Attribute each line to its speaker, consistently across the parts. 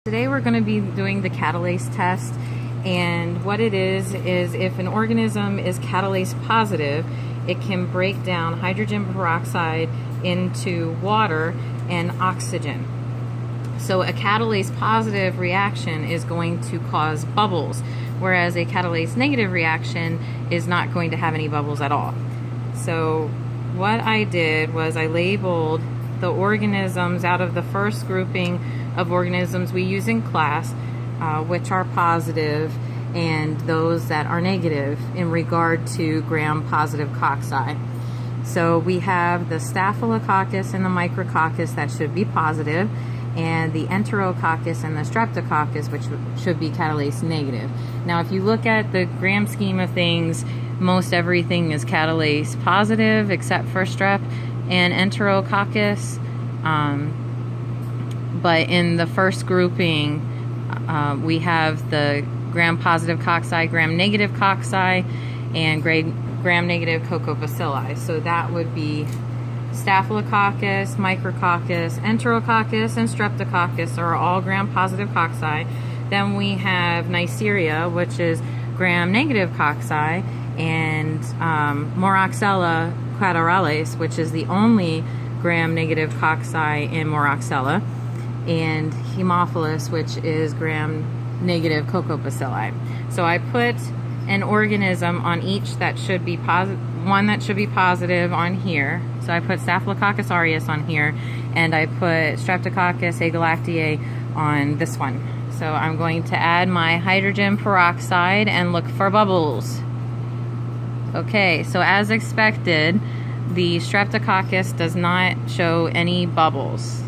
Speaker 1: Today we're going to be doing the catalase test, and what it is if an organism is catalase positive, it can break down hydrogen peroxide into water and oxygen. So a catalase positive reaction is going to cause bubbles, whereas a catalase negative reaction is not going to have any bubbles at all. So what I did was I labeled the organisms out of the first grouping of organisms we use in class, which are positive, and those that are negative in regard to gram-positive cocci. So we have the staphylococcus and the micrococcus that should be positive, and the enterococcus and the streptococcus, which should be catalase negative. Now, if you look at the gram scheme of things, most everything is catalase positive except for strep and enterococcus. But in the first grouping, we have the gram-positive cocci, gram-negative cocci, and gram-negative cocobacilli. So that would be staphylococcus, micrococcus, enterococcus, and streptococcus are all gram-positive cocci. Then we have Neisseria, which is gram-negative cocci, and Moraxella quadralis, which is the only gram-negative cocci in Moraxella, and Haemophilus, which is gram-negative cocobacilli. So I put an organism on each that should be one that should be positive on here. So I put Staphylococcus aureus on here, and I put Streptococcus agalactiae on this one. So I'm going to add my hydrogen peroxide and look for bubbles. Okay, so as expected, the Streptococcus does not show any bubbles.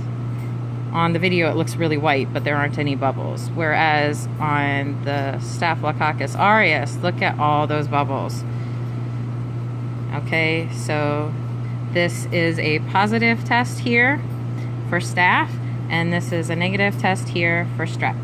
Speaker 1: On the video it looks really white, but there aren't any bubbles. Whereas on the Staphylococcus aureus, look at all those bubbles. Okay, so this is a positive test here for staph, and this is a negative test here for strep.